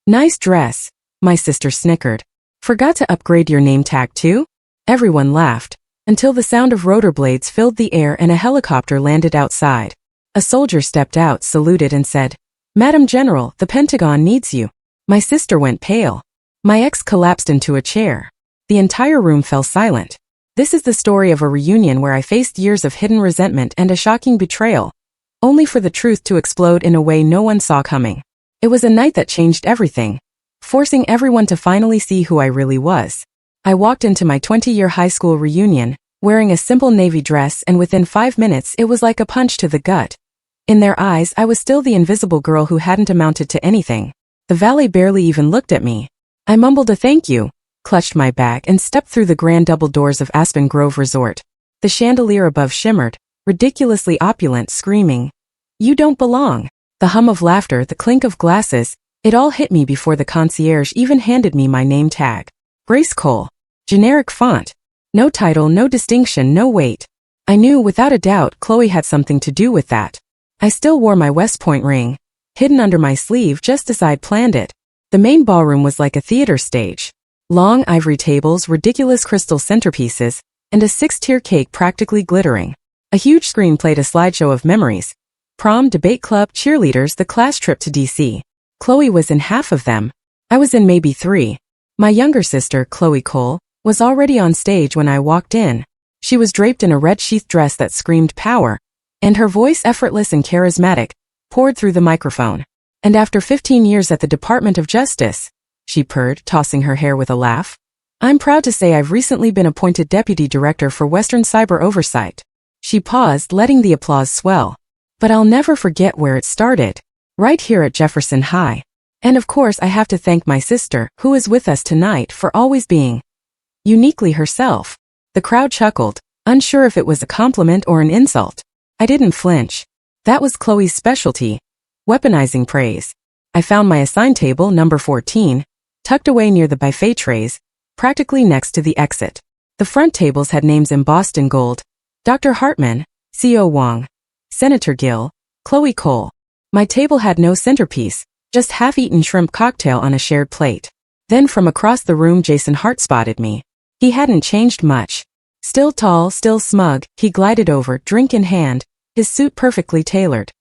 Nice dress, my sister snickered. Forgot to upgrade your name tag too? Everyone laughed, until the sound of rotor blades filled the air and a helicopter landed outside. A soldier stepped out, saluted and said, "Madam General, the Pentagon needs you." My sister went pale. My ex collapsed into a chair. The entire room fell silent. This is the story of a reunion where I faced years of hidden resentment and a shocking betrayal, only for the truth to explode in a way no one saw coming. It was a night that changed everything, forcing everyone to finally see who I really was. I walked into my 20-year high school reunion, wearing a simple navy dress, and within 5 minutes it was like a punch to the gut. In their eyes, I was still the invisible girl who hadn't amounted to anything. The valet barely even looked at me. I mumbled a thank you, clutched my bag and stepped through the grand double doors of Aspen Grove Resort. The chandelier above shimmered, ridiculously opulent, screaming, "You don't belong." The hum of laughter, the clink of glasses, it all hit me before the concierge even handed me my name tag. Grace Cole. Generic font. No title, no distinction, no weight. I knew without a doubt Chloe had something to do with that. I still wore my West Point ring, hidden under my sleeve just as I'd planned it. The main ballroom was like a theater stage. Long ivory tables, ridiculous crystal centerpieces, and a 6-tier cake practically glittering. A huge screen played a slideshow of memories. Prom, debate club, cheerleaders, the class trip to DC. Chloe was in half of them. I was in maybe 3. My younger sister, Chloe Cole, was already on stage when I walked in. She was draped in a red sheath dress that screamed power, and her voice, effortless and charismatic, poured through the microphone. "And after 15 years at the Department of Justice," she purred, tossing her hair with a laugh, "I'm proud to say I've recently been appointed Deputy Director for Western Cyber Oversight." She paused, letting the applause swell. But I'll never forget where it started. Right here at Jefferson High. And of course I have to thank my sister, who is with us tonight, for always being uniquely herself. The crowd chuckled, unsure if it was a compliment or an insult. I didn't flinch. That was Chloe's specialty. Weaponizing praise. I found my assigned table, number 14, tucked away near the buffet trays, practically next to the exit. The front tables had names embossed in gold. Dr. Hartman, C.O. Wong, Senator Gill, Chloe Cole. My table had no centerpiece, just half-eaten shrimp cocktail on a shared plate. Then from across the room Jason Hart spotted me. He hadn't changed much. Still tall, still smug, he glided over, drink in hand, his suit perfectly tailored.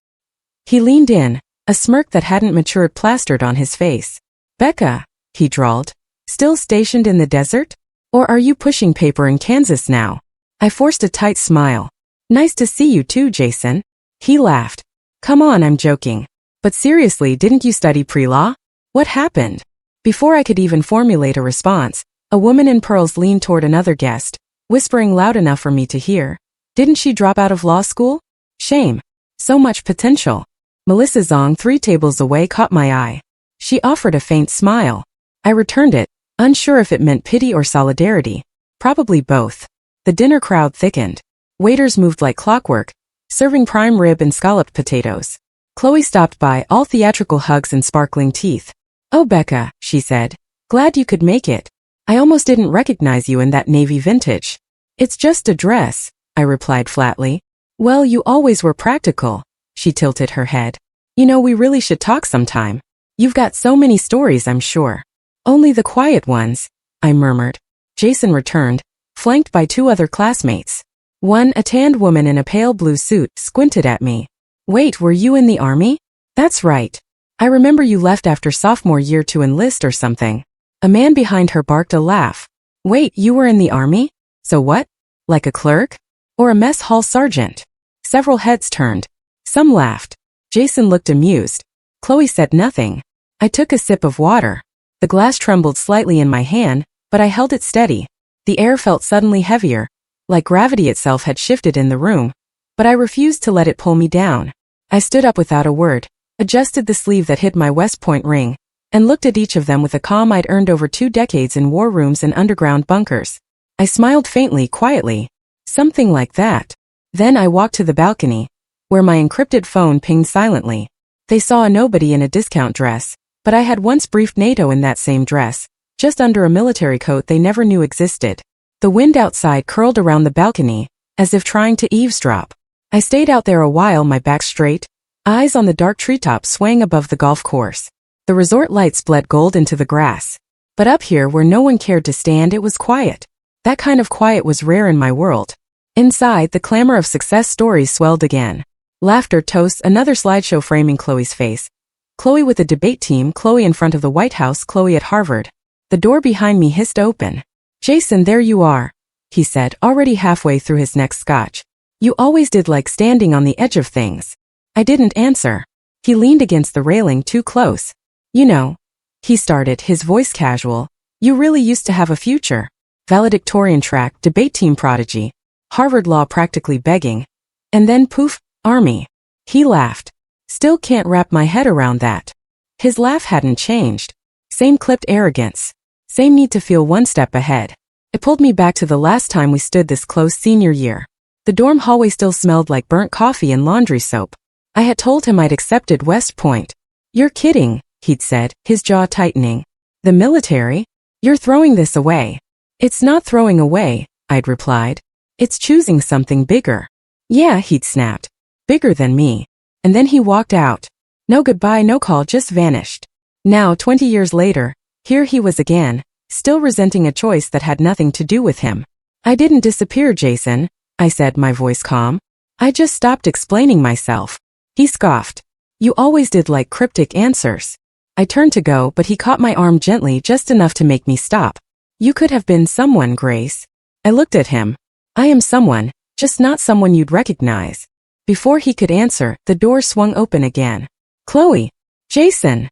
He leaned in, a smirk that hadn't matured plastered on his face. "Becca," he drawled, "still stationed in the desert? Or are you pushing paper in Kansas now?" I forced a tight smile. "Nice to see you too, Jason." He laughed. "Come on, I'm joking. But seriously, didn't you study pre-law? What happened?" Before I could even formulate a response, a woman in pearls leaned toward another guest, whispering loud enough for me to hear. "Didn't she drop out of law school? Shame. So much potential." Melissa Zong, 3 tables away, caught my eye. She offered a faint smile. I returned it, unsure if it meant pity or solidarity. Probably both. The dinner crowd thickened. Waiters moved like clockwork, serving prime rib and scalloped potatoes. Chloe stopped by, all theatrical hugs and sparkling teeth. "Oh, Becca," she said. "Glad you could make it. I almost didn't recognize you in that navy vintage." "It's just a dress," I replied flatly. "Well, you always were practical." She tilted her head. "You know, we really should talk sometime. You've got so many stories, I'm sure." "Only the quiet ones," I murmured. Jason returned, flanked by 2 other classmates. One, a tanned woman in a pale blue suit, squinted at me. "Wait, were you in the army?" "That's right. I remember you left after sophomore year to enlist or something." A man behind her barked a laugh. "Wait, you were in the army? So what? Like a clerk? Or a mess hall sergeant?" Several heads turned. Some laughed. Jason looked amused. Chloe said nothing. I took a sip of water. The glass trembled slightly in my hand, but I held it steady. The air felt suddenly heavier, like gravity itself had shifted in the room, but I refused to let it pull me down. I stood up without a word, adjusted the sleeve that hid my West Point ring, and looked at each of them with a calm I'd earned over 2 decades in war rooms and underground bunkers. I smiled faintly, quietly. Something like that. Then I walked to the balcony, where my encrypted phone pinged silently. They saw a nobody in a discount dress, but I had once briefed NATO in that same dress, just under a military coat they never knew existed. The wind outside curled around the balcony, as if trying to eavesdrop. I stayed out there a while, my back straight, eyes on the dark treetops swaying above the golf course. The resort lights bled gold into the grass. But up here where no one cared to stand, it was quiet. That kind of quiet was rare in my world. Inside, the clamor of success stories swelled again. Laughter, toasts, another slideshow framing Chloe's face. Chloe with the debate team, Chloe in front of the White House, Chloe at Harvard. The door behind me hissed open. "Jason, there you are," he said, already halfway through his next scotch. "You always did like standing on the edge of things." I didn't answer. He leaned against the railing too close. "You know," he started, his voice casual, "you really used to have a future. Valedictorian track, debate team prodigy, Harvard law practically begging. And then poof, Army." He laughed. "Still can't wrap my head around that." His laugh hadn't changed. Same clipped arrogance. Same need to feel one step ahead. It pulled me back to the last time we stood this close senior year. The dorm hallway still smelled like burnt coffee and laundry soap. I had told him I'd accepted West Point. "You're kidding," he'd said, his jaw tightening. "The military? You're throwing this away." "It's not throwing away," I'd replied. "It's choosing something bigger." "Yeah," he'd snapped. "Bigger than me." And then he walked out. No goodbye, no call, just vanished. Now, 20 years later, here he was again, still resenting a choice that had nothing to do with him. "I didn't disappear, Jason," I said, my voice calm. "I just stopped explaining myself." He scoffed. "You always did like cryptic answers." I turned to go, but he caught my arm gently, just enough to make me stop. "You could have been someone, Grace." I looked at him. "I am someone, just not someone you'd recognize." Before he could answer, the door swung open again. "Chloe! Jason!"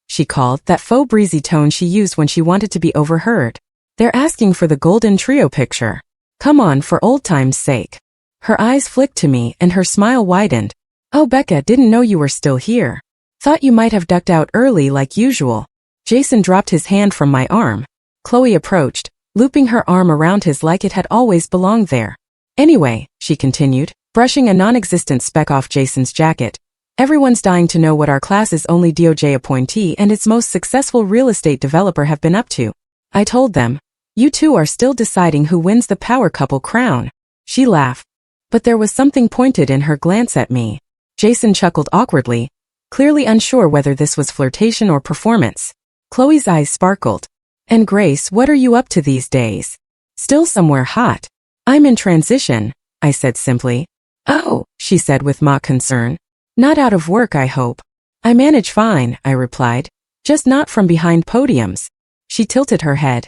she called, that faux breezy tone she used when she wanted to be overheard. "They're asking for the golden trio picture. Come on, for old time's sake." Her eyes flicked to me and her smile widened. "Oh, Becca, didn't know you were still here. Thought you might have ducked out early like usual." Jason dropped his hand from my arm. Chloe approached, looping her arm around his like it had always belonged there. "Anyway," she continued, brushing a non-existent speck off Jason's jacket, "everyone's dying to know what our class's only DOJ appointee and its most successful real estate developer have been up to." I told them. "You two are still deciding who wins the power couple crown." She laughed. But there was something pointed in her glance at me. Jason chuckled awkwardly, clearly unsure whether this was flirtation or performance. Chloe's eyes sparkled. "And Grace, what are you up to these days?" "Still somewhere hot." "I'm in transition," I said simply. "Oh," she said with mock concern. "Not out of work, I hope." "I manage fine," I replied. "Just not from behind podiums." She tilted her head.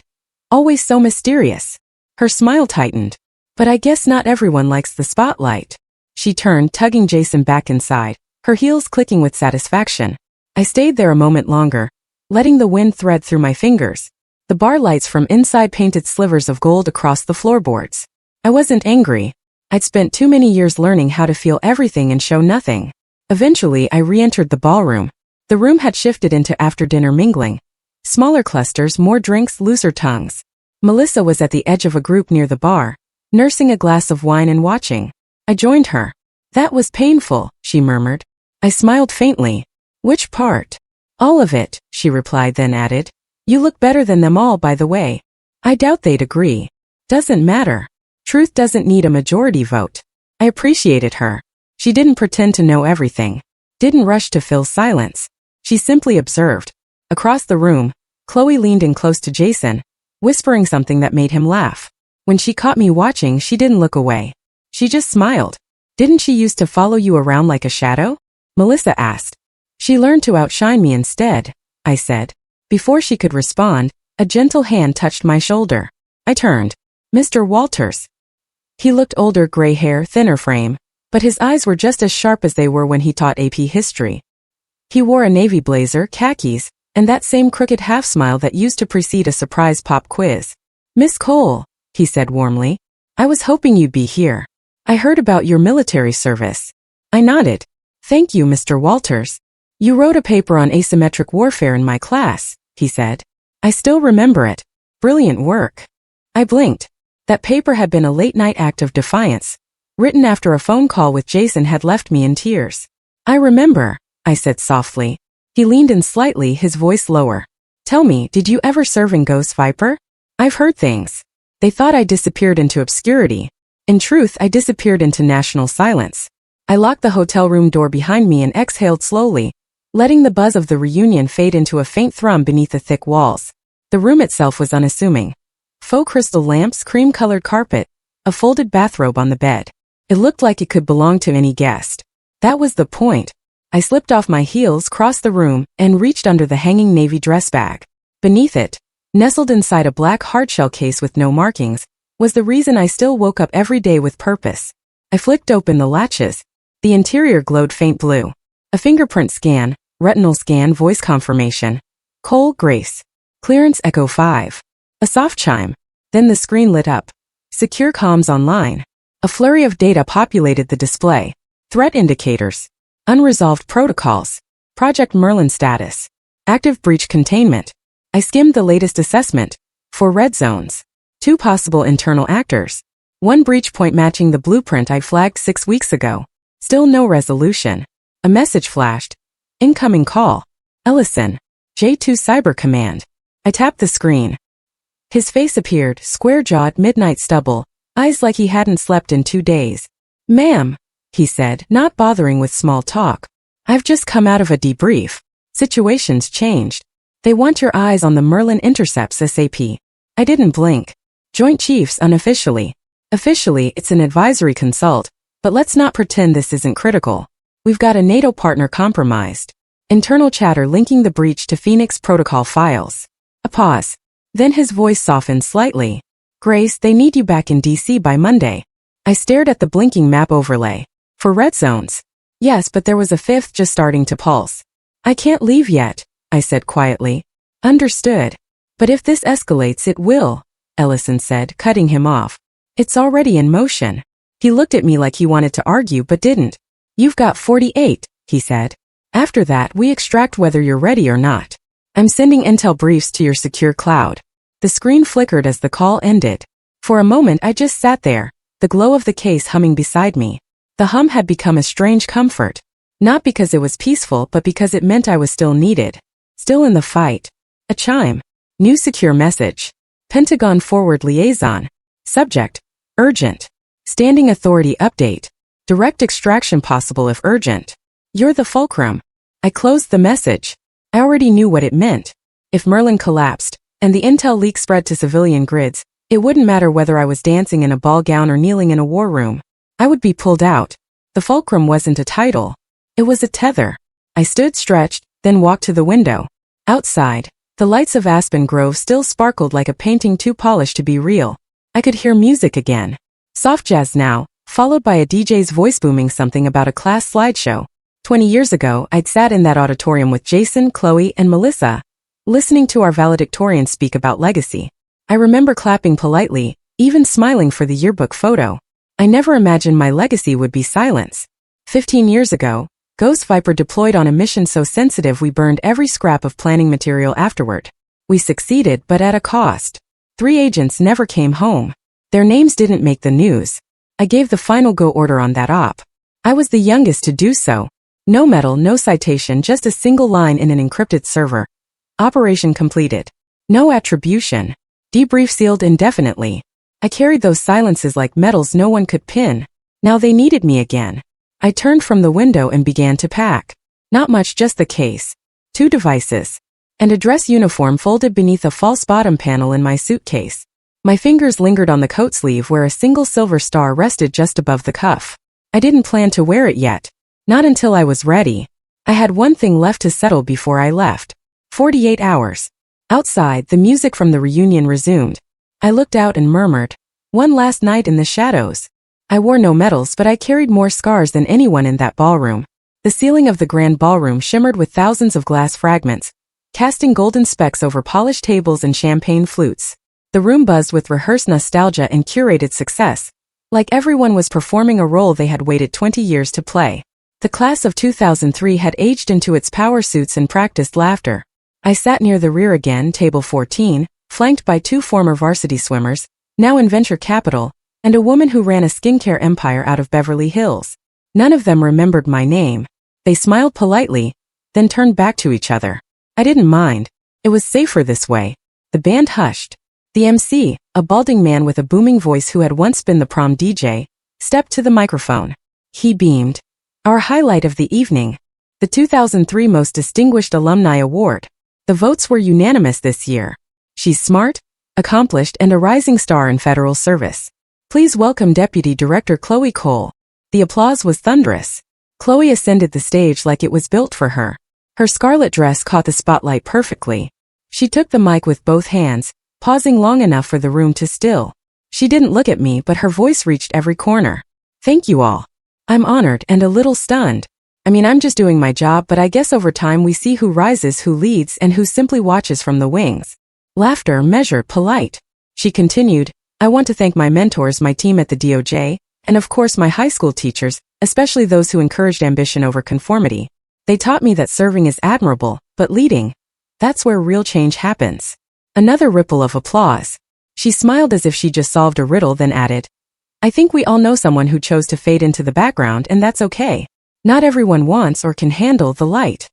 "Always so mysterious." Her smile tightened. "But I guess not everyone likes the spotlight." She turned, tugging Jason back inside, her heels clicking with satisfaction. I stayed there a moment longer, letting the wind thread through my fingers. The bar lights from inside painted slivers of gold across the floorboards. I wasn't angry. I'd spent too many years learning how to feel everything and show nothing. Eventually, I re-entered the ballroom. The room had shifted into after-dinner mingling. Smaller clusters, more drinks, looser tongues. Melissa was at the edge of a group near the bar, nursing a glass of wine and watching. I joined her. "That was painful," she murmured. I smiled faintly. "Which part?" "All of it," she replied, then added. "You look better than them all, by the way." I doubt they'd agree. Doesn't matter. Truth doesn't need a majority vote. I appreciated her. She didn't pretend to know everything. Didn't rush to fill silence. She simply observed. Across the room, Chloe leaned in close to Jason, whispering something that made him laugh. When she caught me watching, she didn't look away. She just smiled. "Didn't she used to follow you around like a shadow?" Melissa asked. "She learned to outshine me instead," I said. Before she could respond, a gentle hand touched my shoulder. I turned. "Mr. Walters." He looked older, gray hair, thinner frame, but his eyes were just as sharp as they were when he taught AP history. He wore a navy blazer, khakis, and that same crooked half-smile that used to precede a surprise pop quiz. "Miss Cole," he said warmly. "I was hoping you'd be here. I heard about your military service." I nodded. "Thank you, Mr. Walters. You wrote a paper on asymmetric warfare in my class," he said. "I still remember it. Brilliant work." I blinked. That paper had been a late-night act of defiance, written after a phone call with Jason had left me in tears. "I remember," I said softly. He leaned in slightly, his voice lower. "Tell me, did you ever serve in Ghost Viper?" "I've heard things. They thought I disappeared into obscurity. In truth, I disappeared into national silence." I locked the hotel room door behind me and exhaled slowly, letting the buzz of the reunion fade into a faint thrum beneath the thick walls. The room itself was unassuming. Faux crystal lamps, cream-colored carpet, a folded bathrobe on the bed. It looked like it could belong to any guest. That was the point. I slipped off my heels, crossed the room, and reached under the hanging navy dress bag. Beneath it, nestled inside a black hardshell case with no markings, was the reason I still woke up every day with purpose. I flicked open the latches. The interior glowed faint blue. A fingerprint scan, retinal scan, voice confirmation. Cole, Grace. Clearance Echo 5. A soft chime. Then the screen lit up. Secure comms online. A flurry of data populated the display. Threat indicators. Unresolved protocols. Project Merlin status. Active breach containment. I skimmed the latest assessment. 4 red zones. 2 possible internal actors. 1 breach point matching the blueprint I flagged 6 weeks ago. Still no resolution. A message flashed. Incoming call. Ellison. J2 Cyber Command. I tapped the screen. His face appeared, square-jawed, midnight stubble, eyes like he hadn't slept in 2 days. "Ma'am," he said, not bothering with small talk. "I've just come out of a debrief. Situation's changed. They want your eyes on the Merlin intercepts ASAP." I didn't blink. "Joint Chiefs unofficially. Officially, it's an advisory consult, but let's not pretend this isn't critical. We've got a NATO partner compromised. Internal chatter linking the breach to Phoenix protocol files." A pause. Then his voice softened slightly. "Grace, they need you back in DC by Monday." I stared at the blinking map overlay. "For red zones?" "Yes, but there was a 5th just starting to pulse." "I can't leave yet," I said quietly. "Understood. But if this escalates, it will," Ellison said, cutting him off. "It's already in motion." He looked at me like he wanted to argue but didn't. "You've got 48, he said. "After that, we extract whether you're ready or not. I'm sending intel briefs to your secure cloud." The screen flickered as the call ended. For a moment I just sat there, the glow of the case humming beside me. The hum had become a strange comfort. Not because it was peaceful, but because it meant I was still needed. Still in the fight. A chime. New secure message. Pentagon Forward Liaison. Subject. Urgent. Standing Authority Update. Direct extraction possible if urgent. You're the fulcrum. I closed the message. I already knew what it meant. If Merlin collapsed, and the intel leak spread to civilian grids, it wouldn't matter whether I was dancing in a ball gown or kneeling in a war room. I would be pulled out. The fulcrum wasn't a title. It was a tether. I stood stretched, then walked to the window. Outside, the lights of Aspen Grove still sparkled like a painting too polished to be real. I could hear music again. Soft jazz now, followed by a DJ's voice booming something about a class slideshow. 20 years ago, I'd sat in that auditorium with Jason, Chloe, and Melissa, listening to our valedictorian speak about legacy. I remember clapping politely, even smiling for the yearbook photo. I never imagined my legacy would be silence. 15 years ago, Ghost Viper deployed on a mission so sensitive we burned every scrap of planning material afterward. We succeeded, but at a cost. 3 agents never came home. Their names didn't make the news. I gave the final go order on that op. I was the youngest to do so. No medal, no citation, just a single line in an encrypted server. Operation completed. No attribution. Debrief sealed indefinitely. I carried those silences like medals no one could pin. Now they needed me again. I turned from the window and began to pack. Not much, just the case. 2 devices. And a dress uniform folded beneath a false bottom panel in my suitcase. My fingers lingered on the coat sleeve where a single silver star rested just above the cuff. I didn't plan to wear it yet. Not until I was ready. I had one thing left to settle before I left. 48 hours. Outside, the music from the reunion resumed. I looked out and murmured, "One last night in the shadows." I wore no medals, but I carried more scars than anyone in that ballroom. The ceiling of the grand ballroom shimmered with thousands of glass fragments, casting golden specks over polished tables and champagne flutes. The room buzzed with rehearsed nostalgia and curated success, like everyone was performing a role they had waited 20 years to play. The class of 2003 had aged into its power suits and practiced laughter. I sat near the rear again, table 14, flanked by 2 former varsity swimmers, now in venture capital, and a woman who ran a skincare empire out of Beverly Hills. None of them remembered my name. They smiled politely, then turned back to each other. I didn't mind. It was safer this way. The band hushed. The MC, a balding man with a booming voice who had once been the prom DJ, stepped to the microphone. He beamed. "Our highlight of the evening. The 2003 Most Distinguished Alumni Award. The votes were unanimous this year. She's smart, accomplished, and a rising star in federal service. Please welcome Deputy Director Chloe Cole. The applause was thunderous. Chloe ascended the stage like it was built for her. Her scarlet dress caught the spotlight perfectly. She took the mic with both hands, pausing long enough for the room to still. She didn't look at me, but her voice reached every corner. Thank you all. I'm honored and a little stunned. I mean, I'm just doing my job, but I guess over time we see who rises, who leads, and who simply watches from the wings. Laughter measured, polite. She continued, I want to thank my mentors, my team at the DOJ, and of course my high school teachers, especially those who encouraged ambition over conformity. They taught me that serving is admirable, but leading, that's where real change happens. Another ripple of applause. She smiled as if she just solved a riddle, then added, I think we all know someone who chose to fade into the background, and that's okay. Not everyone wants or can handle the light.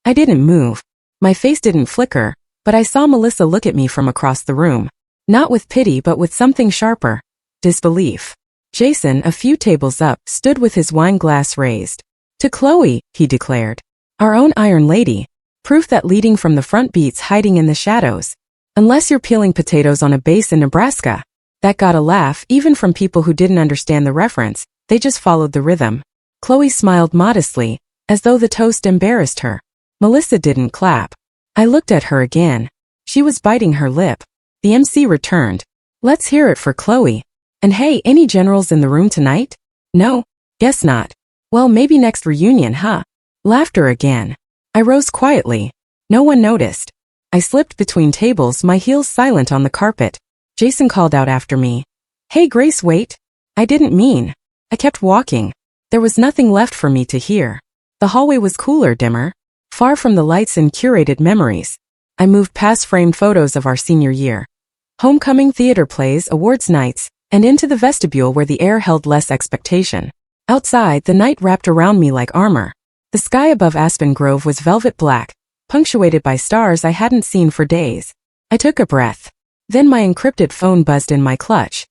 I didn't move. My face didn't flicker, but I saw Melissa look at me from across the room. Not with pity, but with something sharper. Disbelief. Jason, a few tables up, stood with his wine glass raised. To Chloe, he declared. Our own Iron Lady. Proof that leading from the front beats hiding in the shadows. Unless you're peeling potatoes on a base in Nebraska. That got a laugh, even from people who didn't understand the reference. They just followed the rhythm. Chloe smiled modestly, as though the toast embarrassed her. Melissa didn't clap. I looked at her again. She was biting her lip. The MC returned. Let's hear it for Chloe. And hey, any generals in the room tonight? No? Guess not. Well, maybe next reunion, huh? Laughter again. I rose quietly. No one noticed. I slipped between tables, my heels silent on the carpet. Jason called out after me. Hey Grace, wait. I didn't mean. I kept walking. There was nothing left for me to hear. The hallway was cooler, dimmer, far from the lights and curated memories. I moved past framed photos of our senior year, homecoming, theater plays, awards nights, and into the vestibule where the air held less expectation. Outside, the night wrapped around me like armor. The sky above Aspen Grove was velvet black, punctuated by stars I hadn't seen for days. I took a breath. Then my encrypted phone buzzed in my clutch.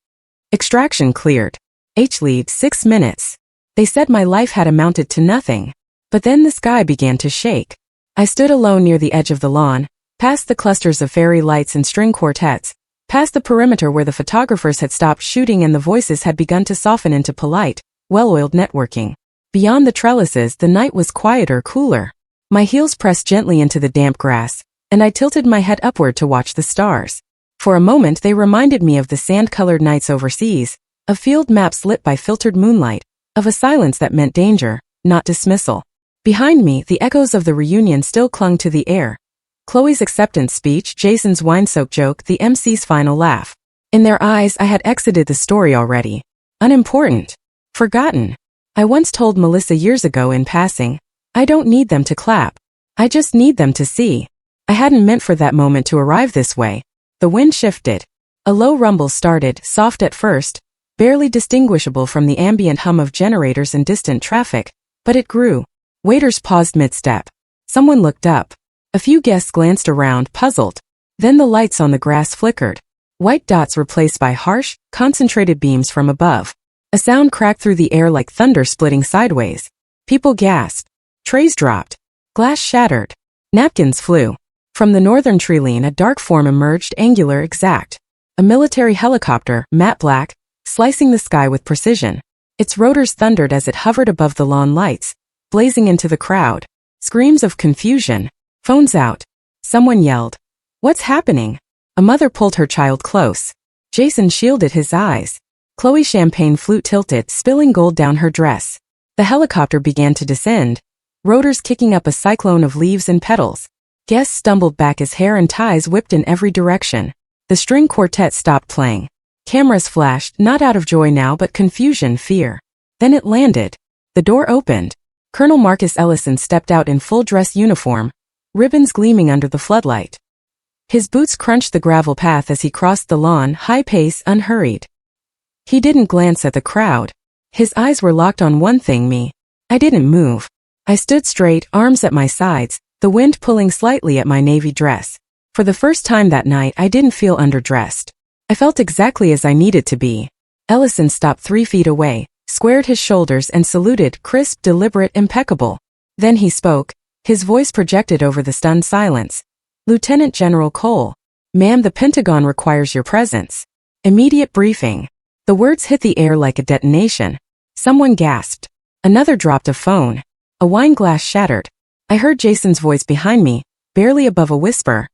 Extraction cleared. H-lead 6 minutes. They said my life had amounted to nothing. But then the sky began to shake. I stood alone near the edge of the lawn, past the clusters of fairy lights and string quartets, past the perimeter where the photographers had stopped shooting and the voices had begun to soften into polite, well-oiled networking. Beyond the trellises, the night was quieter, cooler. My heels pressed gently into the damp grass, and I tilted my head upward to watch the stars. For a moment they reminded me of the sand-colored nights overseas, of field maps lit by filtered moonlight, of a silence that meant danger, not dismissal. Behind me, the echoes of the reunion still clung to the air. Chloe's acceptance speech, Jason's wine-soaked joke, the MC's final laugh. In their eyes, I had exited the story already. Unimportant. Forgotten. I once told Melissa years ago in passing, I don't need them to clap. I just need them to see. I hadn't meant for that moment to arrive this way. The wind shifted. A low rumble started, soft at first, barely distinguishable from the ambient hum of generators and distant traffic, but it grew. Waiters paused mid-step. Someone looked up. A few guests glanced around, puzzled. Then the lights on the grass flickered. White dots replaced by harsh, concentrated beams from above. A sound cracked through the air like thunder splitting sideways. People gasped. Trays dropped. Glass shattered. Napkins flew. From the northern tree line, a dark form emerged, angular, exact. A military helicopter, matte black, slicing the sky with precision. Its rotors thundered as it hovered above the lawn lights, blazing into the crowd. Screams of confusion. Phones out. Someone yelled. What's happening? A mother pulled her child close. Jason shielded his eyes. Chloe's champagne flute tilted, spilling gold down her dress. The helicopter began to descend, rotors kicking up a cyclone of leaves and petals. Guests stumbled back as hair and ties whipped in every direction. The string quartet stopped playing. Cameras flashed, not out of joy now but confusion, fear. Then it landed. The door opened. Colonel Marcus Ellison stepped out in full dress uniform, ribbons gleaming under the floodlight. His boots crunched the gravel path as he crossed the lawn, high pace, unhurried. He didn't glance at the crowd. His eyes were locked on one thing, me. I didn't move. I stood straight, arms at my sides, the wind pulling slightly at my navy dress. For the first time that night, I didn't feel underdressed. I felt exactly as I needed to be. Ellison stopped 3 feet away, squared his shoulders and saluted, crisp, deliberate, impeccable. Then he spoke, his voice projected over the stunned silence. Lieutenant General Cole. Ma'am, the Pentagon requires your presence. Immediate briefing. The words hit the air like a detonation. Someone gasped. Another dropped a phone. A wine glass shattered. I heard Jason's voice behind me, barely above a whisper.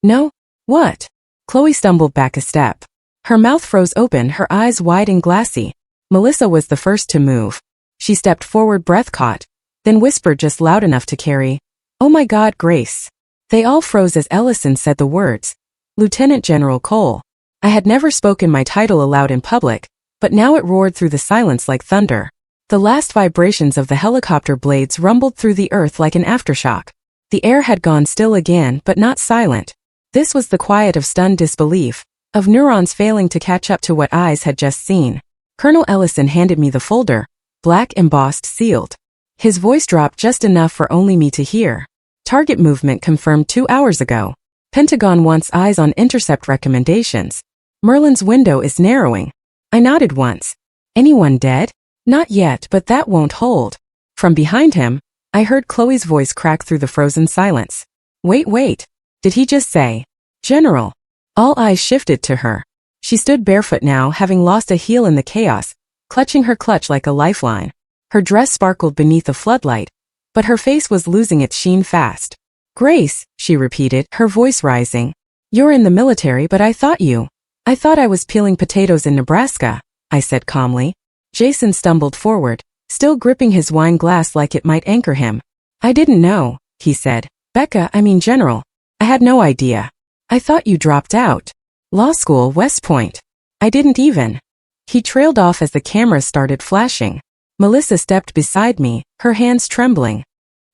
No? What? Chloe stumbled back a step. Her mouth froze open, her eyes wide and glassy. Melissa was the first to move. She stepped forward, breath caught, then whispered just loud enough to carry. Oh my God, Grace. They all froze as Ellison said the words. Lieutenant General Cole. I had never spoken my title aloud in public, but now it roared through the silence like thunder. The last vibrations of the helicopter blades rumbled through the earth like an aftershock. The air had gone still again, but not silent. This was the quiet of stunned disbelief, of neurons failing to catch up to what eyes had just seen. Colonel Ellison handed me the folder, black embossed, sealed. His voice dropped just enough for only me to hear. Target movement confirmed 2 hours ago. Pentagon wants eyes on intercept recommendations. Merlin's window is narrowing. I nodded once. Anyone dead? Not yet, but that won't hold. From behind him, I heard Chloe's voice crack through the frozen silence. Wait. Did he just say, General? All eyes shifted to her. She stood barefoot now, having lost a heel in the chaos, clutching her clutch like a lifeline. Her dress sparkled beneath the floodlight, but her face was losing its sheen fast. Grace, she repeated, her voice rising. You're in the military, but I thought I was peeling potatoes in Nebraska, I said calmly. Jason stumbled forward, still gripping his wine glass like it might anchor him. I didn't know, he said. General. I had no idea. I thought you dropped out. Law school, West Point. I didn't even. He trailed off as the camera started flashing. Melissa stepped beside me, her hands trembling.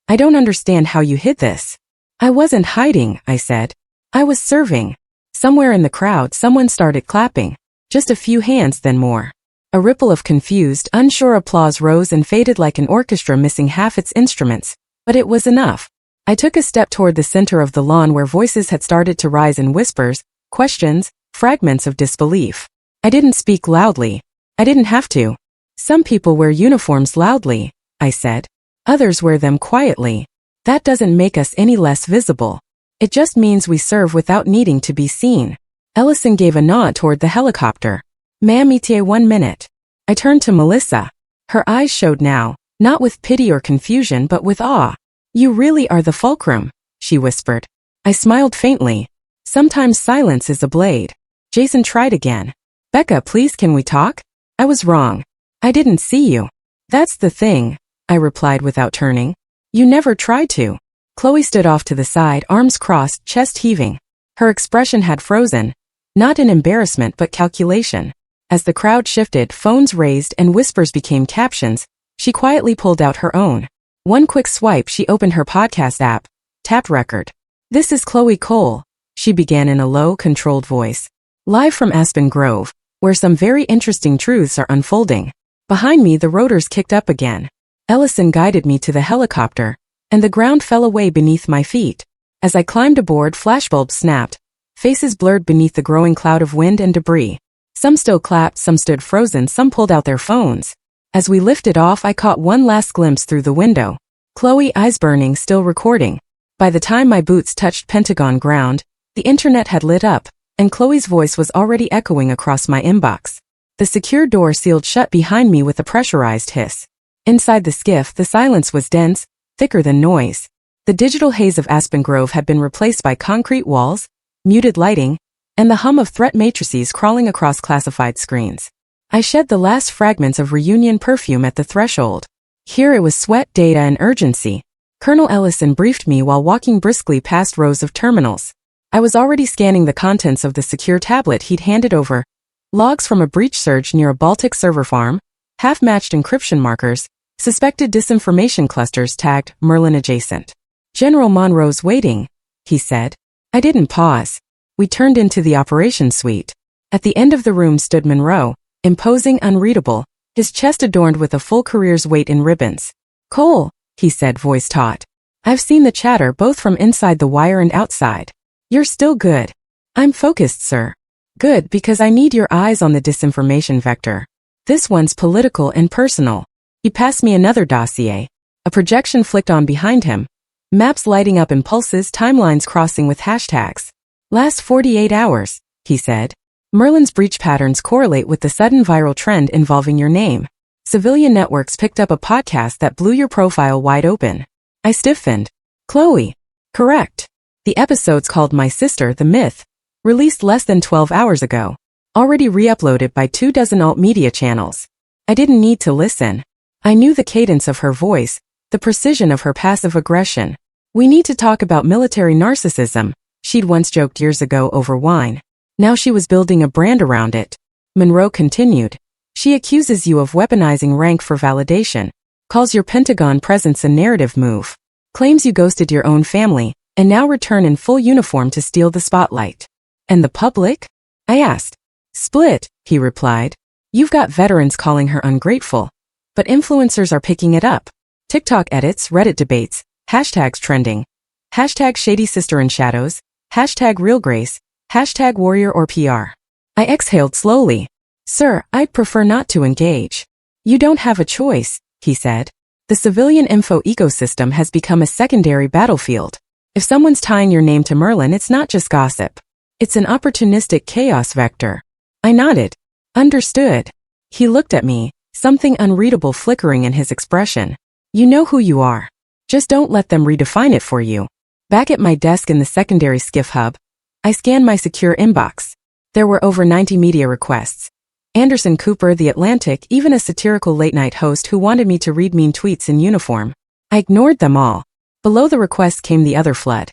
I don't understand how you hid this. I wasn't hiding, I said. I was serving. Somewhere in the crowd, someone started clapping. Just a few hands, then more. A ripple of confused, unsure applause rose and faded like an orchestra missing half its instruments. But it was enough. I took a step toward the center of the lawn where voices had started to rise in whispers, questions, fragments of disbelief. I didn't speak loudly. I didn't have to. Some people wear uniforms loudly, I said. Others wear them quietly. That doesn't make us any less visible. It just means we serve without needing to be seen. Ellison gave a nod toward the helicopter. Ma'am, 1 minute. I turned to Melissa. Her eyes showed now, not with pity or confusion but with awe. You really are the fulcrum, she whispered. I smiled faintly. Sometimes silence is a blade. Jason tried again. Becca, please, can we talk? I was wrong. I didn't see you. That's the thing, I replied without turning. You never tried to. Chloe stood off to the side, arms crossed, chest heaving. Her expression had frozen, not in embarrassment but calculation. As the crowd shifted, phones raised and whispers became captions, she quietly pulled out her own. One quick swipe, she opened her podcast app, tapped record. This is Chloe Cole, she began in a low, controlled voice. Live from Aspen Grove, where some very interesting truths are unfolding. Behind me, the rotors kicked up again. Ellison guided me to the helicopter, and the ground fell away beneath my feet. As I climbed aboard, flashbulbs snapped, faces blurred beneath the growing cloud of wind and debris. Some still clapped, some stood frozen, some pulled out their phones. As we lifted off, I caught one last glimpse through the window. Chloe, eyes burning, still recording. By the time my boots touched Pentagon ground, the internet had lit up, and Chloe's voice was already echoing across my inbox. The secure door sealed shut behind me with a pressurized hiss. Inside the skiff, the silence was dense, thicker than noise. The digital haze of Aspen Grove had been replaced by concrete walls, muted lighting, and the hum of threat matrices crawling across classified screens. I shed the last fragments of reunion perfume at the threshold. Here it was sweat, data, and urgency. Colonel Ellison briefed me while walking briskly past rows of terminals. I was already scanning the contents of the secure tablet he'd handed over. Logs from a breach surge near a Baltic server farm, half-matched encryption markers, suspected disinformation clusters tagged Merlin adjacent. General Monroe's waiting, he said. I didn't pause. We turned into the operations suite. At the end of the room stood Monroe, imposing, unreadable, his chest adorned with a full career's weight in ribbons. Cole, he said, voice taut. I've seen the chatter both from inside the wire and outside. You're still good. I'm focused, sir. Good, because I need your eyes on the disinformation vector. This one's political and personal. He passed me another dossier. A projection flicked on behind him. Maps lighting up in pulses, timelines crossing with hashtags. Last 48 hours, he said. Merlin's breach patterns correlate with the sudden viral trend involving your name. Civilian networks picked up a podcast that blew your profile wide open. I stiffened. Chloe. Correct. The episode's called My Sister, the Myth. Released less than 12 hours ago. Already re-uploaded by 24 alt media channels. I didn't need to listen. I knew the cadence of her voice, the precision of her passive aggression. We need to talk about military narcissism, she'd once joked years ago over wine. Now she was building a brand around it. Monroe continued. She accuses you of weaponizing rank for validation, calls your Pentagon presence a narrative move, claims you ghosted your own family, and now return in full uniform to steal the spotlight. And the public? I asked. Split, he replied. You've got veterans calling her ungrateful. But influencers are picking it up. TikTok edits, Reddit debates, hashtags trending. Hashtag shady sister in shadows, hashtag real grace, hashtag warrior or PR. I exhaled slowly. Sir, I'd prefer not to engage. You don't have a choice, he said. The civilian info ecosystem has become a secondary battlefield. If someone's tying your name to Merlin, it's not just gossip. It's an opportunistic chaos vector. I nodded. Understood. He looked at me, something unreadable flickering in his expression. You know who you are. Just don't let them redefine it for you. Back at my desk in the secondary skiff hub, I scanned my secure inbox. There were over 90 media requests. Anderson Cooper, The Atlantic, even a satirical late-night host who wanted me to read mean tweets in uniform. I ignored them all. Below the requests came the other flood.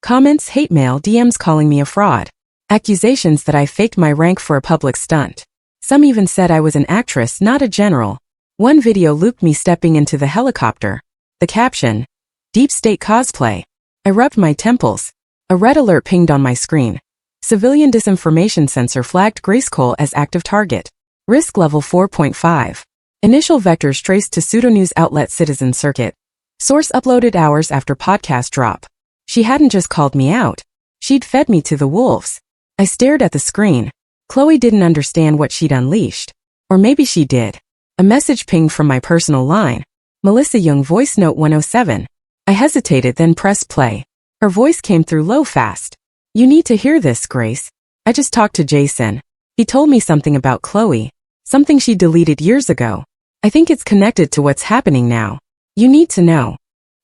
Comments, hate mail, DMs calling me a fraud. Accusations that I faked my rank for a public stunt. Some even said I was an actress, not a general. One video looped me stepping into the helicopter. The caption, Deep State Cosplay. I rubbed my temples. A red alert pinged on my screen. Civilian disinformation sensor flagged Grayskull as active target. Risk level 4.5. Initial vectors traced to pseudonews outlet Citizen Circuit. Source uploaded hours after podcast drop. She hadn't just called me out. She'd fed me to the wolves. I stared at the screen. Chloe didn't understand what she'd unleashed. Or maybe she did. A message pinged from my personal line. Melissa Young voice note 107. I hesitated, then pressed play. Her voice came through low fast. You need to hear this, Grace. I just talked to Jason. He told me something about Chloe. Something she deleted years ago. I think it's connected to what's happening now. You need to know.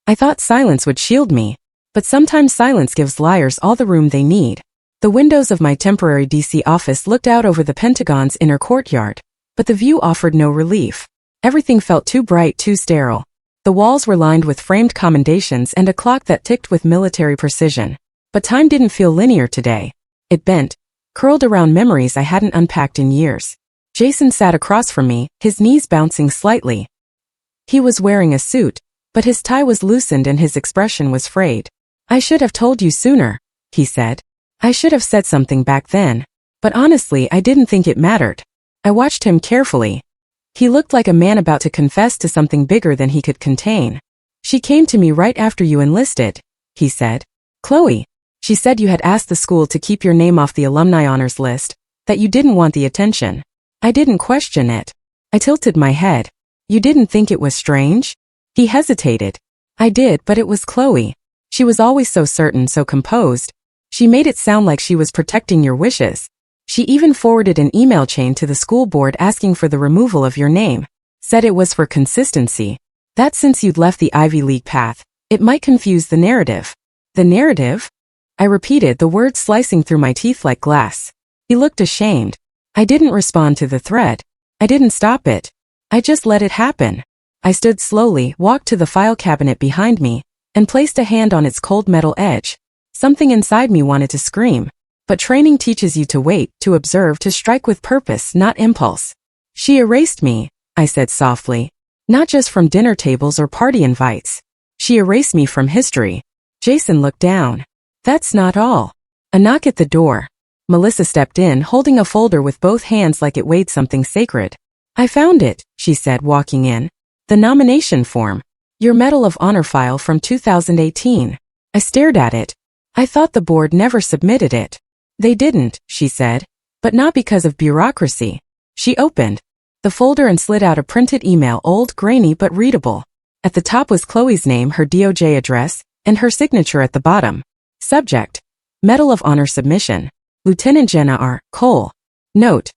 I thought silence would shield me. But sometimes silence gives liars all the room they need. The windows of my temporary DC office looked out over the Pentagon's inner courtyard, but the view offered no relief. Everything felt too bright, too sterile. The walls were lined with framed commendations and a clock that ticked with military precision. But time didn't feel linear today. It bent, curled around memories I hadn't unpacked in years. Jason sat across from me, his knees bouncing slightly. He was wearing a suit, but his tie was loosened and his expression was frayed. I should have told you sooner, he said. I should have said something back then. But honestly, I didn't think it mattered. I watched him carefully. He looked like a man about to confess to something bigger than he could contain. She came to me right after you enlisted, he said. Chloe. She said you had asked the school to keep your name off the alumni honors list, that you didn't want the attention. I didn't question it. I tilted my head. You didn't think it was strange? He hesitated. I did, but it was Chloe. She was always so certain, so composed. She made it sound like she was protecting your wishes. She even forwarded an email chain to the school board asking for the removal of your name. Said it was for consistency. That since you'd left the Ivy League path, it might confuse the narrative. The narrative? I repeated, the words slicing through my teeth like glass. He looked ashamed. I didn't respond to the thread. I didn't stop it. I just let it happen. I stood slowly, walked to the file cabinet behind me, and placed a hand on its cold metal edge. Something inside me wanted to scream. But training teaches you to wait, to observe, to strike with purpose, not impulse. She erased me, I said softly. Not just from dinner tables or party invites. She erased me from history. Jason looked down. That's not all. A knock at the door. Melissa stepped in, holding a folder with both hands like it weighed something sacred. I found it, she said, walking in. The nomination form. Your Medal of Honor file from 2018. I stared at it. I thought the board never submitted it. They didn't, she said. But not because of bureaucracy. She opened the folder and slid out a printed email, old, grainy, but readable. At the top was Chloe's name, her DOJ address, and her signature at the bottom. Subject: Medal of Honor Submission. Lieutenant Jenna R. Cole. Note: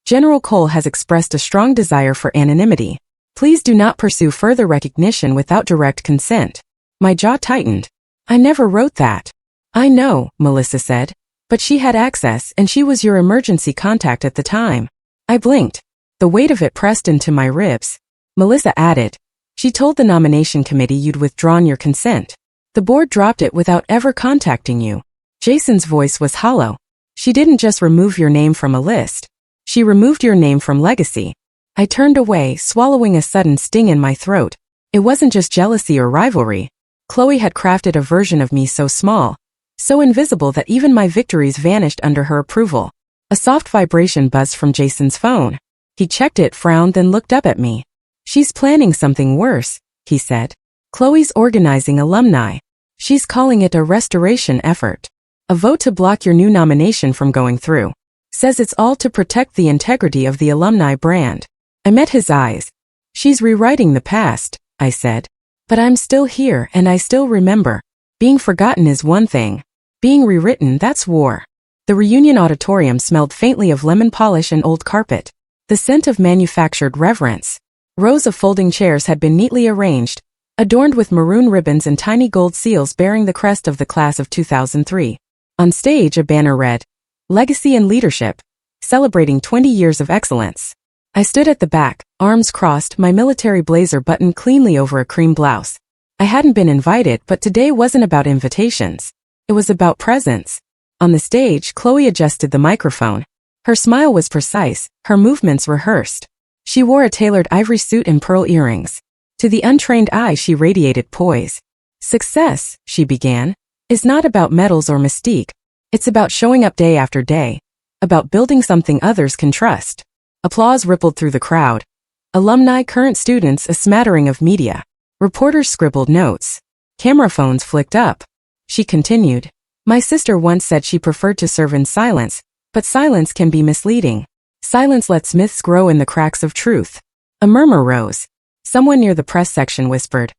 General Cole has expressed a strong desire for anonymity. Please do not pursue further recognition without direct consent. My jaw tightened. I never wrote that. I know, Melissa said. But she had access and she was your emergency contact at the time. I blinked. The weight of it pressed into my ribs. Melissa added, she told the nomination committee you'd withdrawn your consent. The board dropped it without ever contacting you. Jason's voice was hollow. She didn't just remove your name from a list. She removed your name from legacy. I turned away, swallowing a sudden sting in my throat. It wasn't just jealousy or rivalry. Chloe had crafted a version of me so small, so invisible that even my victories vanished under her approval. A soft vibration buzzed from Jason's phone. He checked it, frowned, then looked up at me. She's planning something worse, he said. Chloe's organizing alumni. She's calling it a restoration effort. A vote to block your new nomination from going through. Says it's all to protect the integrity of the alumni brand. I met his eyes. She's rewriting the past, I said. But I'm still here and I still remember. Being forgotten is one thing. Being rewritten, that's war. The reunion auditorium smelled faintly of lemon polish and old carpet. The scent of manufactured reverence. Rows of folding chairs had been neatly arranged, adorned with maroon ribbons and tiny gold seals bearing the crest of the class of 2003. On stage, a banner read, Legacy and Leadership, celebrating 20 years of excellence. I stood at the back, arms crossed, my military blazer buttoned cleanly over a cream blouse. I hadn't been invited, but today wasn't about invitations. It was about presence. On the stage, Chloe adjusted the microphone. Her smile was precise, her movements rehearsed. She wore a tailored ivory suit and pearl earrings. To the untrained eye, she radiated poise. Success, she began, is not about medals or mystique. It's about showing up day after day. About building something others can trust. Applause rippled through the crowd. Alumni, current students, a smattering of media. Reporters scribbled notes. Camera phones flicked up. She continued. My sister once said she preferred to serve in silence, but silence can be misleading. Silence lets myths grow in the cracks of truth. A murmur rose. Someone near the press section whispered,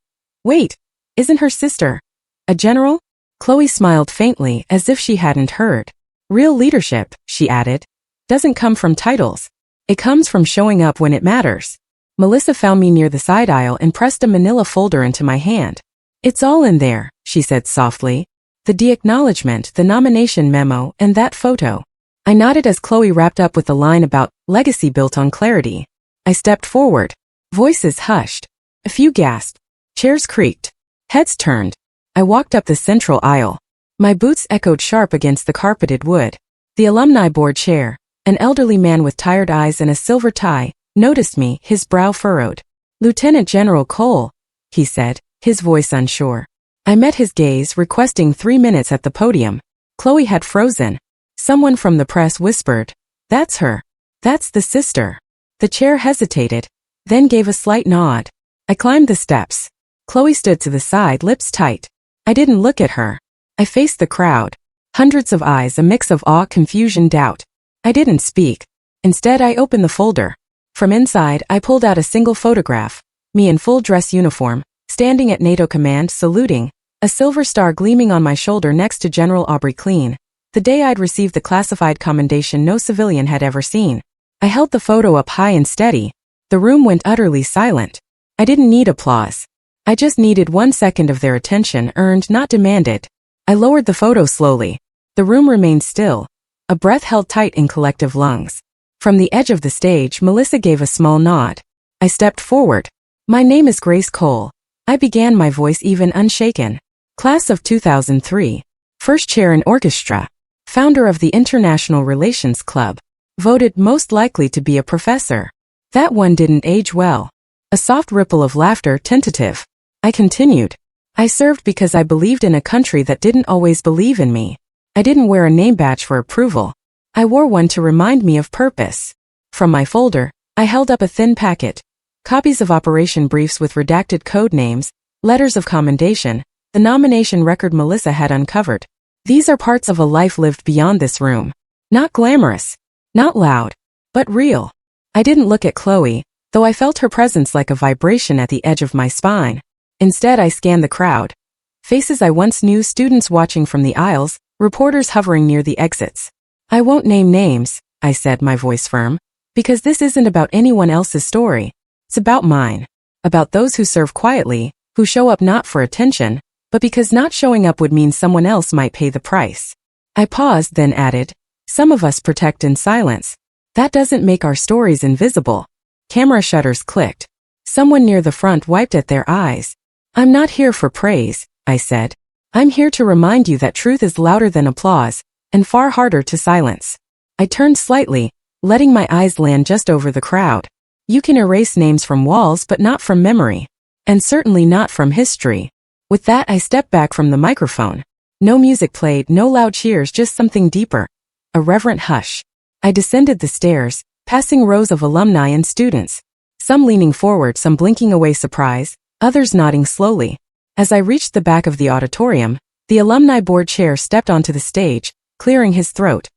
Wait, isn't her sister a general? Chloe smiled faintly as if she hadn't heard. Real leadership, she added, doesn't come from titles. It comes from showing up when it matters. Melissa found me near the side aisle and pressed a manila folder into my hand. It's all in there, she said softly. The de-acknowledgement, the nomination memo, and that photo. I nodded as Chloe wrapped up with a line about legacy built on clarity. I stepped forward. Voices hushed. A few gasped. Chairs creaked. Heads turned. I walked up the central aisle. My boots echoed sharp against the carpeted wood. The alumni board chair, an elderly man with tired eyes and a silver tie, noticed me, his brow furrowed. Lieutenant General Cole, he said, his voice unsure. I met his gaze, requesting 3 minutes at the podium. Chloe had frozen. Someone from the press whispered, That's her. That's the sister. The chair hesitated, then gave a slight nod. I climbed the steps. Chloe stood to the side, lips tight. I didn't look at her. I faced the crowd. Hundreds of eyes, a mix of awe, confusion, doubt. I didn't speak. Instead, I opened the folder. From inside, I pulled out a single photograph. Me in full dress uniform, standing at NATO command, saluting, a silver star gleaming on my shoulder next to General Aubrey Clean. The day I'd received the classified commendation no civilian had ever seen. I held the photo up high and steady. The room went utterly silent. I didn't need applause. I just needed 1 second of their attention, earned, not demanded. I lowered the photo slowly. The room remained still, a breath held tight in collective lungs. From the edge of the stage, Melissa gave a small nod. I stepped forward. My name is Grace Cole. I began, my voice even unshaken. Class of 2003. First chair in orchestra. Founder of the International Relations Club. Voted most likely to be a professor. That one didn't age well. A soft ripple of laughter, tentative. I continued. I served because I believed in a country that didn't always believe in me. I didn't wear a name badge for approval. I wore one to remind me of purpose. From my folder, I held up a thin packet. Copies of operation briefs with redacted code names, letters of commendation, the nomination record Melissa had uncovered. These are parts of a life lived beyond this room. Not glamorous, not loud, but real. I didn't look at Chloe, though I felt her presence like a vibration at the edge of my spine. Instead, I scanned the crowd. Faces I once knew, students watching from the aisles, reporters hovering near the exits. I won't name names, I said, my voice firm, because this isn't about anyone else's story. It's about mine. About those who serve quietly, who show up not for attention, but because not showing up would mean someone else might pay the price. I paused, then added, some of us protect in silence. That doesn't make our stories invisible. Camera shutters clicked. Someone near the front wiped at their eyes. I'm not here for praise, I said. I'm here to remind you that truth is louder than applause, and far harder to silence. I turned slightly, letting my eyes land just over the crowd. You can erase names from walls but not from memory. And certainly not from history. With that, I stepped back from the microphone. No music played, no loud cheers, just something deeper. A reverent hush. I descended the stairs, passing rows of alumni and students. Some leaning forward, some blinking away surprise, others nodding slowly. As I reached the back of the auditorium, the alumni board chair stepped onto the stage, clearing his throat.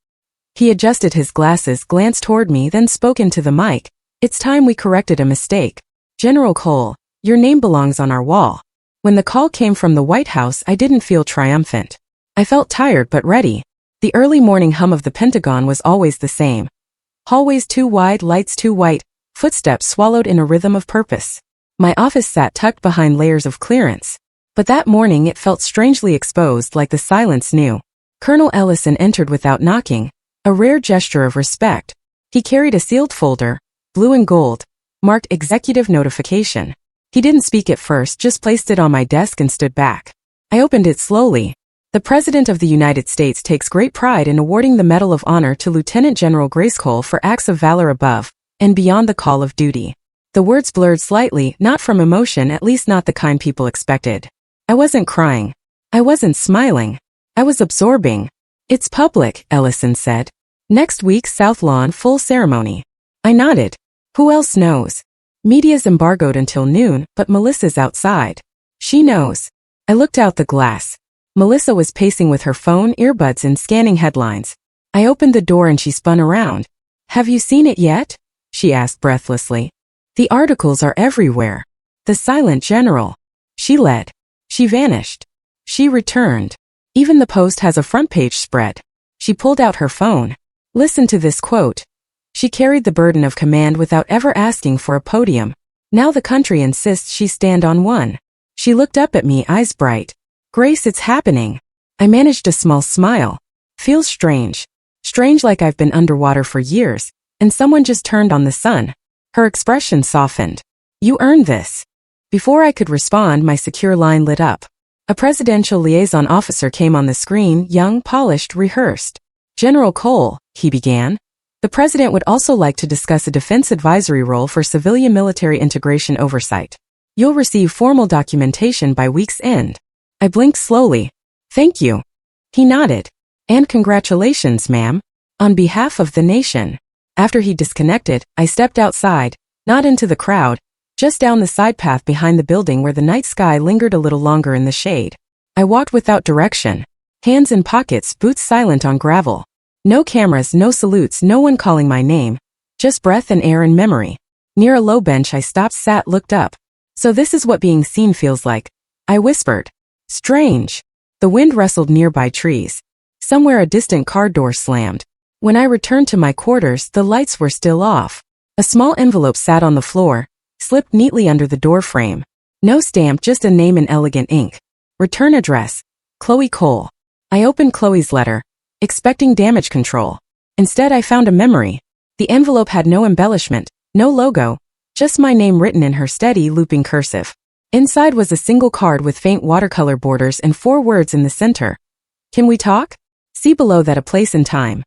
He adjusted his glasses, glanced toward me, then spoke into the mic. It's time we corrected a mistake. General Cole, your name belongs on our wall. When the call came from the White House, I didn't feel triumphant. I felt tired but ready. The early morning hum of the Pentagon was always the same. Hallways too wide, lights too white, footsteps swallowed in a rhythm of purpose. My office sat tucked behind layers of clearance. But that morning it felt strangely exposed, like the silence knew. Colonel Ellison entered without knocking, a rare gesture of respect. He carried a sealed folder, blue and gold, marked executive notification. He didn't speak at first, just placed it on my desk and stood back. I opened it slowly. The President of the United States takes great pride in awarding the Medal of Honor to Lieutenant General Grace Cole for acts of valor above and beyond the call of duty. The words blurred slightly, not from emotion, at least not the kind people expected. I wasn't crying. I wasn't smiling. I was absorbing. It's public, Ellison said. Next week, South Lawn, full ceremony. I nodded. Who else knows? Media's embargoed until noon, but Melissa's outside. She knows. I looked out the glass. Melissa was pacing with her phone, earbuds, and scanning headlines. I opened the door and she spun around. Have you seen it yet? She asked breathlessly. The articles are everywhere. The silent general. She led. She vanished. She returned. Even the Post has a front page spread. She pulled out her phone. Listen to this quote. She carried the burden of command without ever asking for a podium. Now the country insists she stand on one. She looked up at me, eyes bright. Grace, it's happening. I managed a small smile. Feels strange. Strange, like I've been underwater for years, and someone just turned on the sun. Her expression softened. You earned this. Before I could respond, my secure line lit up. A presidential liaison officer came on the screen, young, polished, rehearsed. General Cole, he began. The president would also like to discuss a defense advisory role for civilian-military integration oversight. You'll receive formal documentation by week's end. I blinked slowly. Thank you. He nodded. And congratulations, ma'am. On behalf of the nation. After he disconnected, I stepped outside, not into the crowd, just down the side path behind the building where the night sky lingered a little longer in the shade. I walked without direction. Hands in pockets, boots silent on gravel. No cameras, no salutes, no one calling my name. Just breath and air and memory. Near a low bench I stopped, sat, looked up. So this is what being seen feels like. I whispered. Strange. The wind rustled nearby trees. Somewhere a distant car door slammed. When I returned to my quarters, the lights were still off. A small envelope sat on the floor, slipped neatly under the door frame. No stamp, just a name in elegant ink. Return address. Chloe Cole. I opened Chloe's letter, expecting damage control. Instead, I found a memory. The envelope had no embellishment, no logo, just my name written in her steady, looping cursive. Inside was a single card with faint watercolor borders and 4 words in the center. Can we talk? See below that, a place and time.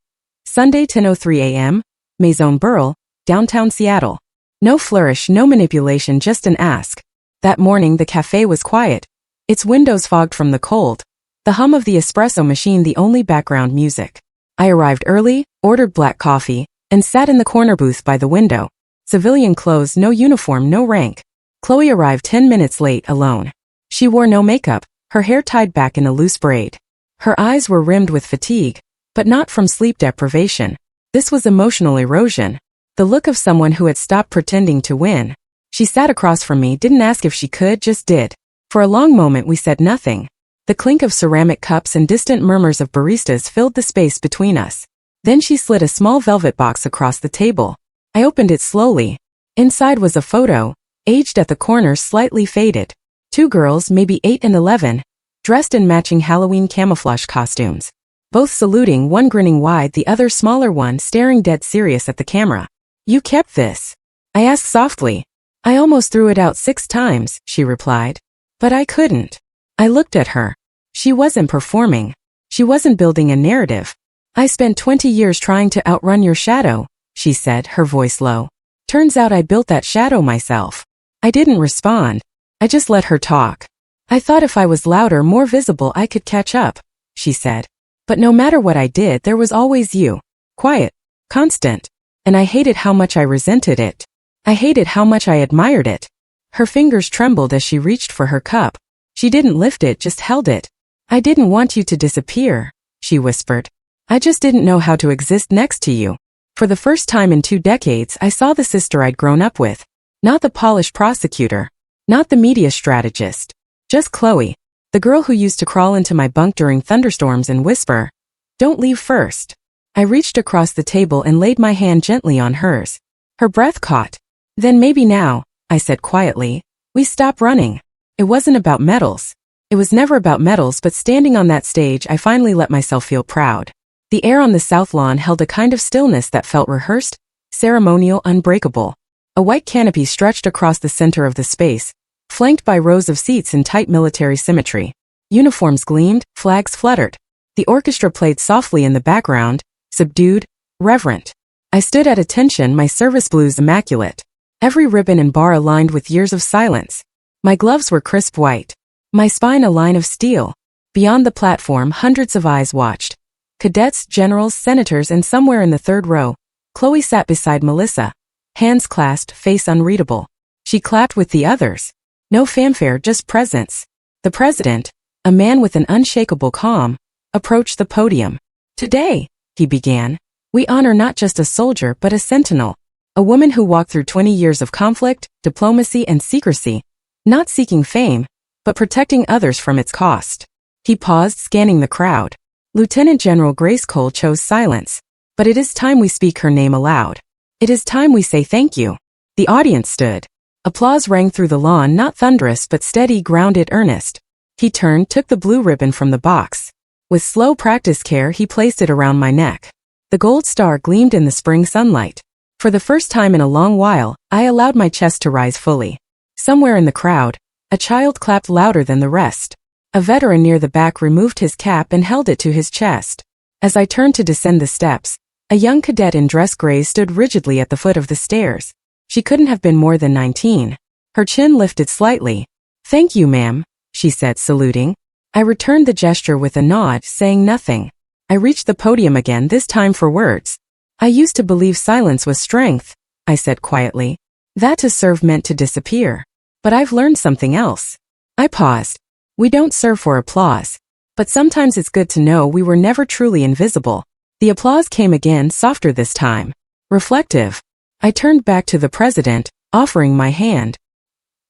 Sunday, 10:03 a.m., Maison Burl, downtown Seattle. No flourish, no manipulation, just an ask. That morning the cafe was quiet, its windows fogged from the cold. The hum of the espresso machine the only background music. I arrived early, ordered black coffee, and sat in the corner booth by the window. Civilian clothes, no uniform, no rank. Chloe arrived 10 minutes late, alone. She wore no makeup, her hair tied back in a loose braid. Her eyes were rimmed with fatigue, but not from sleep deprivation. This was emotional erosion. The look of someone who had stopped pretending to win. She sat across from me, didn't ask if she could, just did. For a long moment we said nothing. The clink of ceramic cups and distant murmurs of baristas filled the space between us. Then she slid a small velvet box across the table. I opened it slowly. Inside was a photo, aged at the corners, slightly faded. Two girls, maybe 8 and 11, dressed in matching Halloween camouflage costumes. Both saluting, one grinning wide, the other smaller one staring dead serious at the camera. "You kept this?" I asked softly. "I almost threw it out 6 times, she replied. "But I couldn't." I looked at her. She wasn't performing. She wasn't building a narrative. "I spent 20 years trying to outrun your shadow," she said, her voice low. "Turns out I built that shadow myself." I didn't respond. I just let her talk. "I thought if I was louder, more visible, I could catch up," she said. "But no matter what I did, there was always you. Quiet. Constant. And I hated how much I resented it. I hated how much I admired it." Her fingers trembled as she reached for her cup. She didn't lift it, just held it. "I didn't want you to disappear," she whispered. "I just didn't know how to exist next to you." For the first time in 2 decades, I saw the sister I'd grown up with. Not the polished prosecutor. Not the media strategist. Just Chloe. The girl who used to crawl into my bunk during thunderstorms and whisper, "Don't leave first." I reached across the table and laid my hand gently on hers. Her breath caught. "Then maybe now," I said quietly, "we stop running." It wasn't about medals. It was never about medals, but standing on that stage, I finally let myself feel proud. The air on the south lawn held a kind of stillness that felt rehearsed, ceremonial, unbreakable. A white canopy stretched across the center of the space, flanked by rows of seats in tight military symmetry. Uniforms gleamed, flags fluttered. The orchestra played softly in the background, subdued, reverent. I stood at attention, my service blues immaculate. Every ribbon and bar aligned with years of silence. My gloves were crisp white. My spine a line of steel. Beyond the platform, hundreds of eyes watched. Cadets, generals, senators, and somewhere in the third row, Chloe sat beside Melissa. Hands clasped, face unreadable. She clapped with the others. No fanfare, just presence. The president, a man with an unshakable calm, approached the podium. "Today," he began, "we honor not just a soldier but a sentinel. A woman who walked through 20 years of conflict, diplomacy, and secrecy, not seeking fame, but protecting others from its cost." He paused, scanning the crowd. Lieutenant General Grace Cole chose silence. "But it is time we speak her name aloud. It is time we say thank you." The audience stood. Applause rang through the lawn, not thunderous but steady, grounded, earnest. He turned, took the blue ribbon from the box. With slow, practiced care, he placed it around my neck. The gold star gleamed in the spring sunlight. For the first time in a long while, I allowed my chest to rise fully. Somewhere in the crowd, a child clapped louder than the rest. A veteran near the back removed his cap and held it to his chest. As I turned to descend the steps, a young cadet in dress gray stood rigidly at the foot of the stairs. She couldn't have been more than 19. Her chin lifted slightly. "Thank you, ma'am," she said, saluting. I returned the gesture with a nod, saying nothing. I reached the podium again, this time for words. "I used to believe silence was strength," I said quietly. "That to serve meant to disappear. But I've learned something else." I paused. "We don't serve for applause. But sometimes it's good to know we were never truly invisible." The applause came again, softer this time. Reflective. I turned back to the president, offering my hand.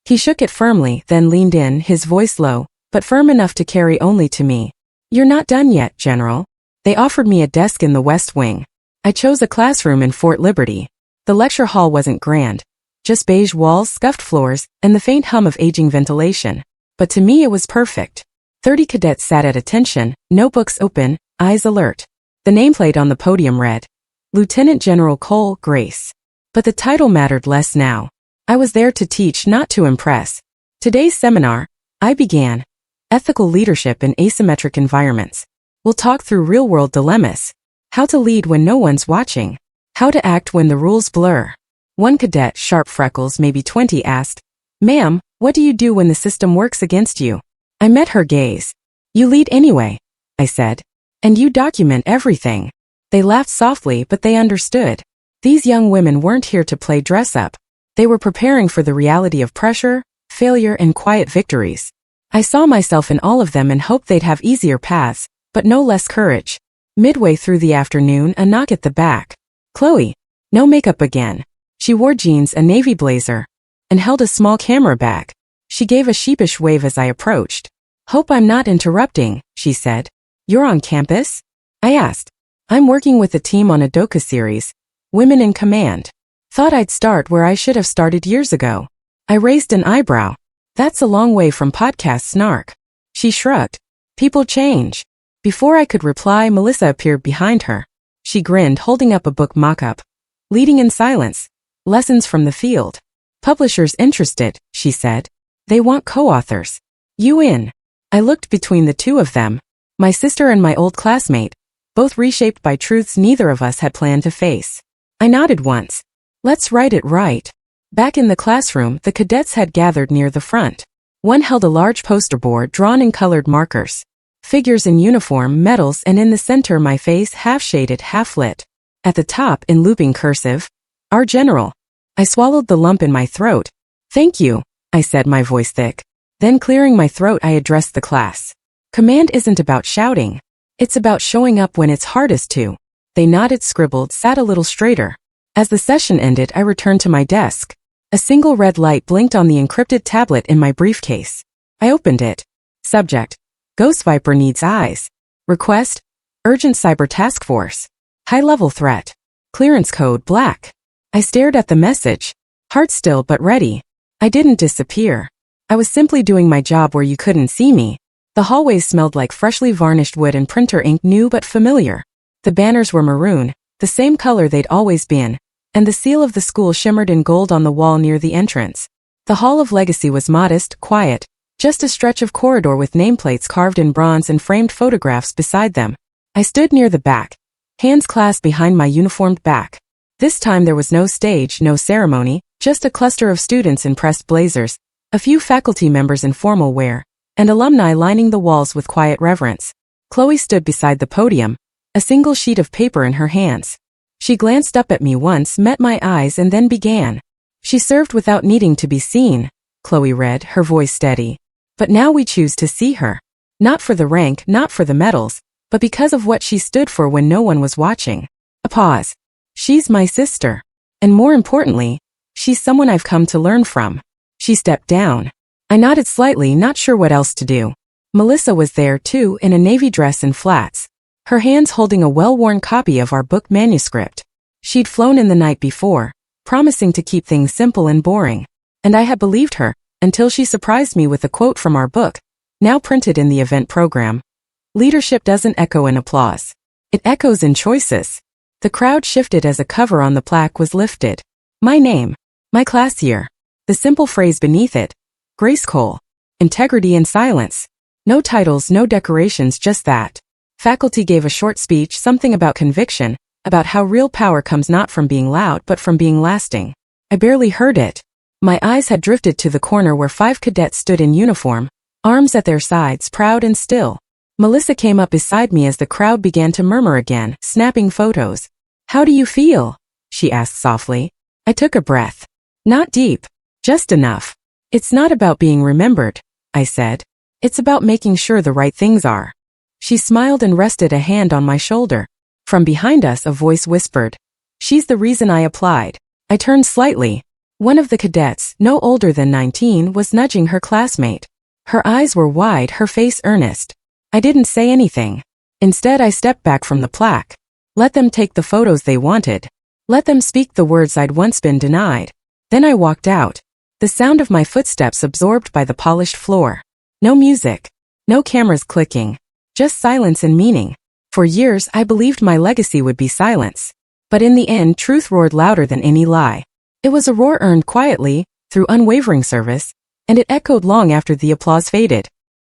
He shook it firmly, then leaned in, his voice low, but firm enough to carry only to me. "You're not done yet, General." They offered me a desk in the West Wing. I chose a classroom in Fort Liberty. The lecture hall wasn't grand. Just beige walls, scuffed floors, and the faint hum of aging ventilation. But to me it was perfect. 30 cadets sat at attention, notebooks open, eyes alert. The nameplate on the podium read, Lieutenant General Cole, Grace. But the title mattered less now. I was there to teach, not to impress. Today's seminar, I began, ethical leadership in asymmetric environments. We'll talk through real-world dilemmas. How to lead when no one's watching. How to act when the rules blur. One cadet, sharp freckles, maybe 20, asked, "Ma'am, what do you do when the system works against you?" I met her gaze. "You lead anyway," I said. "And you document everything." They laughed softly, but they understood. These young women weren't here to play dress-up. They were preparing for the reality of pressure, failure, and quiet victories. I saw myself in all of them and hoped they'd have easier paths, but no less courage. Midway through the afternoon, a knock at the back. "Chloe." No makeup again. She wore jeans, a navy blazer, and held a small camera bag. She gave a sheepish wave as I approached. Hope I'm not interrupting, she said. You're on campus? I asked. I'm working with a team on a docu-series, Women in Command. Thought I'd start where I should have started years ago. I raised an eyebrow. That's a long way from podcast snark. She shrugged. People change. Before I could reply, Melissa appeared behind her. She grinned, holding up a book mock-up. Leading in silence. Lessons from the field. Publishers interested, she said. They want co-authors. You in? I looked between the two of them. My sister and my old classmate, both reshaped by truths neither of us had planned to face. I nodded once. Let's write it right. Back in the classroom, the cadets had gathered near the front. One held a large poster board drawn in colored markers. Figures in uniform, medals, and in the center my face half-shaded, half-lit. At the top, in looping cursive, Our General. I swallowed the lump in my throat. Thank you, I said, my voice thick. Then clearing my throat, I addressed the class. Command isn't about shouting. It's about showing up when it's hardest to. They nodded, scribbled, sat a little straighter. As the session ended, I returned to my desk. A single red light blinked on the encrypted tablet in my briefcase. I opened it. Subject: Ghost Viper needs eyes. Request: Urgent Cyber Task Force. High-level threat. Clearance code black. I stared at the message. Heart still but ready. I didn't disappear. I was simply doing my job where you couldn't see me. The hallways smelled like freshly varnished wood and printer ink, new but familiar. The banners were maroon, the same color they'd always been, and the seal of the school shimmered in gold on the wall near the entrance. The Hall of Legacy was modest, quiet, just a stretch of corridor with nameplates carved in bronze and framed photographs beside them. I stood near the back, hands clasped behind my uniformed back. This time there was no stage, no ceremony, just a cluster of students in pressed blazers, a few faculty members in formal wear, and alumni lining the walls with quiet reverence. Chloe stood beside the podium, a single sheet of paper in her hands. She glanced up at me once, met my eyes, and then began. She served without needing to be seen, Chloe read, her voice steady. But now we choose to see her. Not for the rank, not for the medals, but because of what she stood for when no one was watching. A pause. She's my sister. And more importantly, she's someone I've come to learn from. She stepped down. I nodded slightly, not sure what else to do. Melissa was there too, in a navy dress and flats, her hands holding a well-worn copy of our book manuscript. She'd flown in the night before, promising to keep things simple and boring. And I had believed her, until she surprised me with a quote from our book, now printed in the event program. Leadership doesn't echo in applause. It echoes in choices. The crowd shifted as a cover on the plaque was lifted. My name. My class year. The simple phrase beneath it. Grace Cole. Integrity and silence. No titles, no decorations, just that. Faculty gave a short speech, something about conviction, about how real power comes not from being loud but from being lasting. I barely heard it. My eyes had drifted to the corner where 5 cadets stood in uniform, arms at their sides, proud and still. Melissa came up beside me as the crowd began to murmur again, snapping photos. How do you feel? She asked softly. I took a breath. Not deep. Just enough. It's not about being remembered, I said. It's about making sure the right things are. She smiled and rested a hand on my shoulder. From behind us, a voice whispered. She's the reason I applied. I turned slightly. One of the cadets, no older than 19, was nudging her classmate. Her eyes were wide, her face earnest. I didn't say anything. Instead, I stepped back from the plaque. Let them take the photos they wanted. Let them speak the words I'd once been denied. Then I walked out. The sound of my footsteps absorbed by the polished floor. No music. No cameras clicking. Just silence and meaning. For years, I believed my legacy would be silence. But in the end, truth roared louder than any lie. It was a roar earned quietly, through unwavering service, and it echoed long after the applause faded.